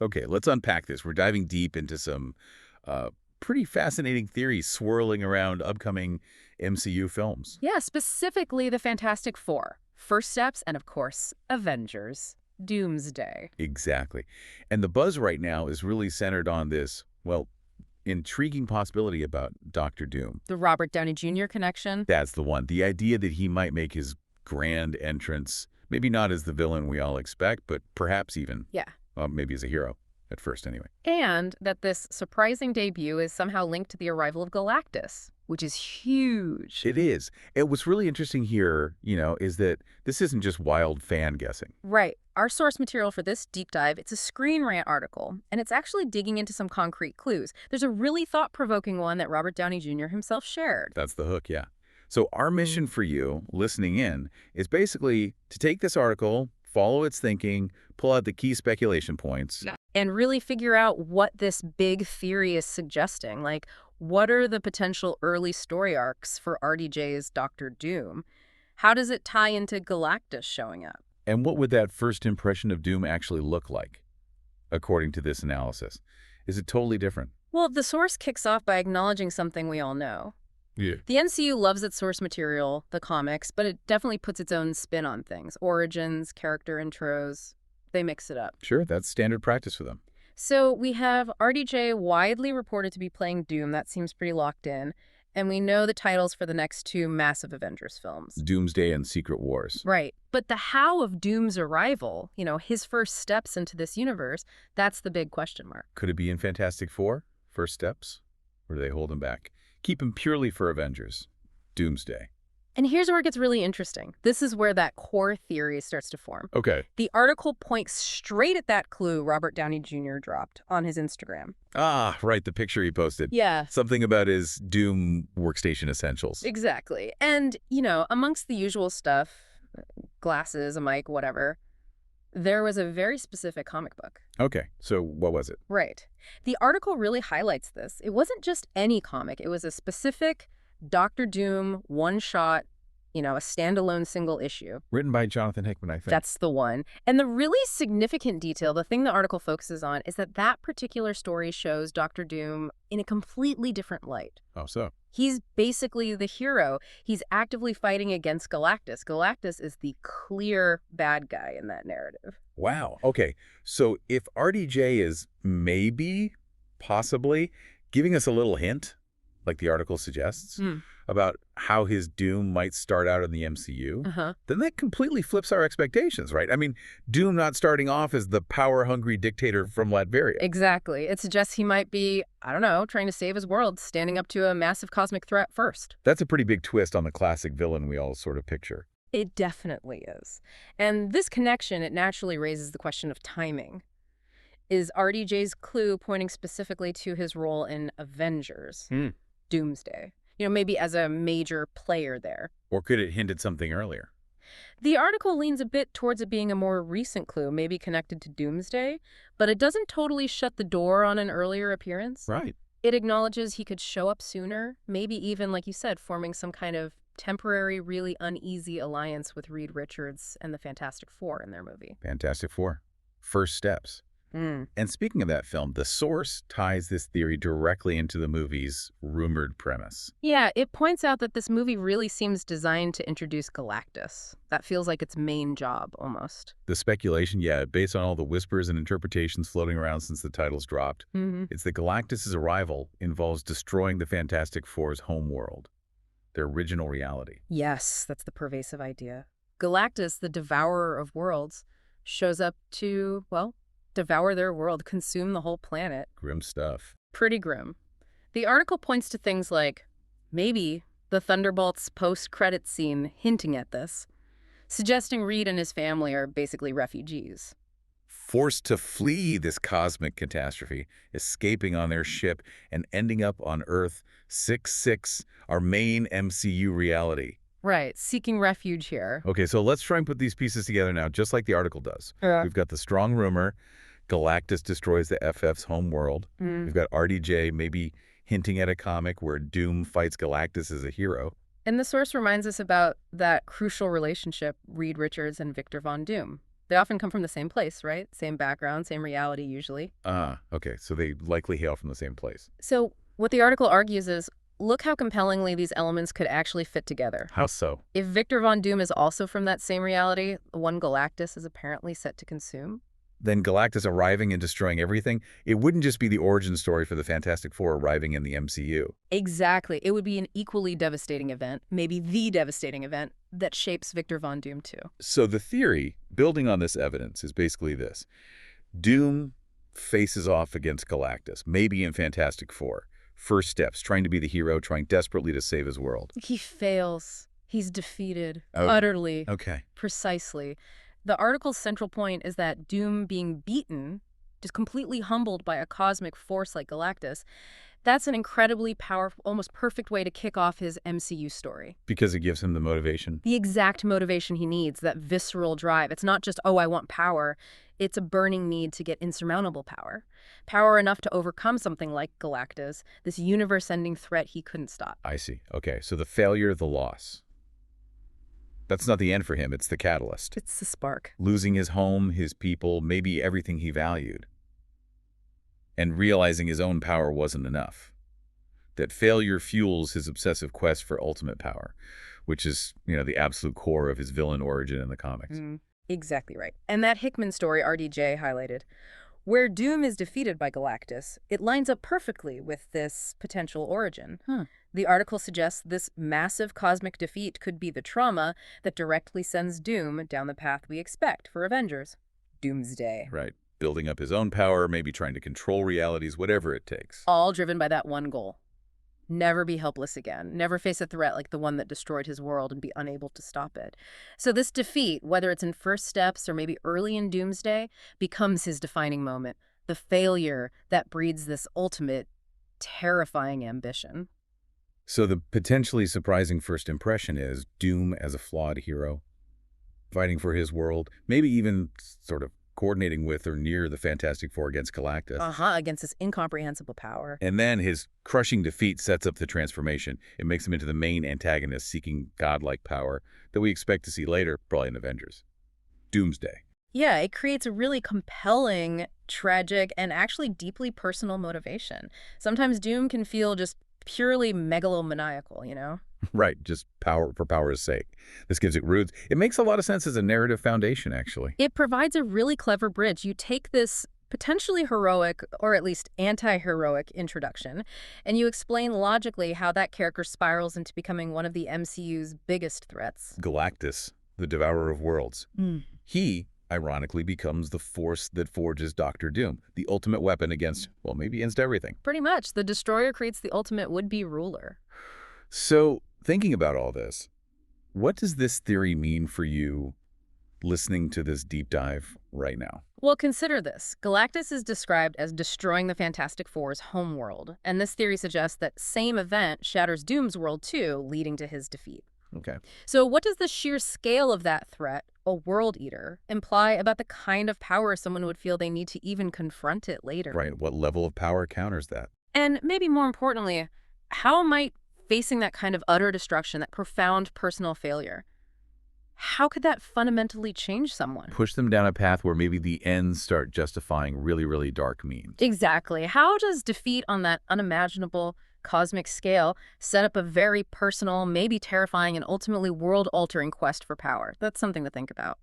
Okay, let's unpack this. We're diving deep into some uh, pretty fascinating theories swirling around upcoming MCU films. Yeah, specifically the Fantastic Four, First Steps, and of course, Avengers, Doomsday. Exactly. And the buzz right now is really centered on this, well, intriguing possibility about Doctor Doom. The Robert Downey Jr. connection? That's the one. The idea that he might make his grand entrance, maybe not as the villain we all expect, but perhaps even, Yeah. maybe as a hero at first anyway. And that this surprising debut is somehow linked to the arrival of Galactus, which is huge. It is. And what's really interesting here, is that this isn't just wild fan guessing. Right. Our source material for this deep dive, it's a Screen Rant article, and it's actually digging into some concrete clues. There's a really thought-provoking one that Robert Downey Jr. himself shared. That's the hook, yeah. So our mission for you, listening in, is basically to take this article, follow its thinking, pull out the key speculation points. And really figure out what this big theory is suggesting. Like, what are the potential early story arcs for RDJ's Doctor Doom? How does it tie into Galactus showing up? And what would that first impression of Doom actually look like, according to this analysis? Is it totally different? Well, the source kicks off by acknowledging something we all know. Yeah. The MCU loves its source material, the comics, but it definitely puts its own spin on things. Origins, character intros, they mix it up. Sure, that's standard practice for them. So we have RDJ widely reported to be playing Doom. That seems pretty locked in. And we know the titles for the next two massive Avengers films. Doomsday and Secret Wars. Right. But the how of Doom's arrival, his first steps into this universe, that's the big question mark. Could it be in Fantastic Four? First steps? Or do they hold him back? Keep him purely for Avengers. Doomsday. And here's where it gets really interesting. This is where that core theory starts to form. Okay. The article points straight at that clue Robert Downey Jr. dropped on his Instagram. Ah, right, the picture he posted. Yeah. Something about his Doom workstation essentials. Exactly. And, amongst the usual stuff, glasses, a mic, whatever, there was a very specific comic book. Okay, so what was it? Right. The article really highlights this. It wasn't just any comic. It was a specific Doctor Doom one-shot, a standalone single issue. Written by Jonathan Hickman, I think. That's the one. And the really significant detail, the thing the article focuses on, is that that particular story shows Doctor Doom in a completely different light. Oh, so? He's basically the hero. He's actively fighting against Galactus. Galactus is the clear bad guy in that narrative. Wow. Okay, so if RDJ is maybe, possibly, giving us a little hint, like the article suggests, about how his Doom might start out in the MCU, then that completely flips our expectations, right? I mean, Doom not starting off as the power-hungry dictator from Latveria. Exactly. It suggests he might be, trying to save his world, standing up to a massive cosmic threat first. That's a pretty big twist on the classic villain we all sort of picture. It definitely is. And this connection, it naturally raises the question of timing. Is RDJ's clue pointing specifically to his role in Avengers? Doomsday. Maybe as a major player there. Or could it hint at something earlier? The article leans a bit towards it being a more recent clue, maybe connected to Doomsday, but it doesn't totally shut the door on an earlier appearance. Right. It acknowledges he could show up sooner, maybe even, like you said, forming some kind of temporary, really uneasy alliance with Reed Richards and the Fantastic Four in their movie. Fantastic Four. First steps. And speaking of that film, the source ties this theory directly into the movie's rumored premise. Yeah, it points out that this movie really seems designed to introduce Galactus. That feels like its main job, almost. The speculation, yeah, based on all the whispers and interpretations floating around since the titles dropped, it's that Galactus' arrival involves destroying the Fantastic Four's home world, their original reality. Yes, that's the pervasive idea. Galactus, the devourer of worlds, shows up to, devour their world, consume the whole planet. Grim stuff. Pretty grim. The article points to things like, maybe, the Thunderbolts post-credits scene hinting at this, suggesting Reed and his family are basically refugees. Forced to flee this cosmic catastrophe, escaping on their ship and ending up on Earth 6-6, our main MCU reality. Right, seeking refuge here. Okay, so let's try and put these pieces together now, just like the article does. Yeah. We've got the strong rumor, Galactus destroys the FF's home world. We've got RDJ maybe hinting at a comic where Doom fights Galactus as a hero. And the source reminds us about that crucial relationship, Reed Richards and Victor Von Doom. They often come from the same place, right? Same background, same reality, usually. Ah, okay, so they likely hail from the same place. So what the article argues is, look how compellingly these elements could actually fit together. How so? If Victor Von Doom is also from that same reality, the one Galactus is apparently set to consume. Then Galactus arriving and destroying everything, it wouldn't just be the origin story for the Fantastic Four arriving in the MCU. Exactly. It would be an equally devastating event, maybe the devastating event, that shapes Victor Von Doom too. So the theory, building on this evidence, is basically this. Doom faces off against Galactus, maybe in Fantastic Four. First steps, trying to be the hero, trying desperately to save his world. He fails. He's defeated. Oh, Utterly. okay. Precisely. The article's central point is that Doom being beaten, just completely humbled by a cosmic force like Galactus, that's an incredibly powerful, almost perfect way to kick off his MCU story. Because it gives him the motivation. The exact motivation he needs, that visceral drive. It's not just, oh, I want power. It's a burning need to get insurmountable power. Power enough to overcome something like Galactus, this universe-ending threat he couldn't stop. I see. Okay, so the failure, the loss. That's not the end for him, it's the catalyst. It's the spark. Losing his home, his people, maybe everything he valued. And realizing his own power wasn't enough. That failure fuels his obsessive quest for ultimate power, which is, the absolute core of his villain origin in the comics. Exactly right. And that Hickman story RDJ highlighted, where Doom is defeated by Galactus, it lines up perfectly with this potential origin. The article suggests this massive cosmic defeat could be the trauma that directly sends Doom down the path we expect for Avengers. Doomsday. Right. Building up his own power, maybe trying to control realities, whatever it takes. All driven by that one goal. Never be helpless again. Never face a threat like the one that destroyed his world and be unable to stop it. So this defeat, whether it's in First Steps or maybe early in Doomsday, becomes his defining moment. The failure that breeds this ultimate, terrifying ambition. So the potentially surprising first impression is Doom as a flawed hero, fighting for his world, maybe even sort of coordinating with or near the Fantastic Four against Galactus. Against this incomprehensible power. And then his crushing defeat sets up the transformation. It makes him into the main antagonist seeking godlike power that we expect to see later, probably in Avengers. Doomsday. Yeah, it creates a really compelling, tragic, and actually deeply personal motivation. Sometimes Doom can feel just purely megalomaniacal. Right, just power for power's sake. This gives it roots. It makes a lot of sense as a narrative foundation, actually. It provides a really clever bridge. You take this potentially heroic, or at least anti-heroic introduction, and you explain logically how that character spirals into becoming one of the MCU's biggest threats. Galactus, the Devourer of Worlds. He, ironically, becomes the force that forges Doctor Doom, the ultimate weapon against, well, maybe against everything. Pretty much. The Destroyer creates the ultimate would-be ruler. So, thinking about all this, what does this theory mean for you listening to this deep dive right now? Well, consider this. Galactus is described as destroying the Fantastic Four's homeworld, and this theory suggests that same event shatters Doom's world too, leading to his defeat. Okay. So what does the sheer scale of that threat, a world eater, imply about the kind of power someone would feel they need to even confront it later? Right. What level of power counters that? And maybe more importantly, how might facing that kind of utter destruction, that profound personal failure, how could that fundamentally change someone? Push them down a path where maybe the ends start justifying really, really dark means. Exactly. How does defeat on that unimaginable cosmic scale set up a very personal, maybe terrifying, and ultimately world-altering quest for power? That's something to think about.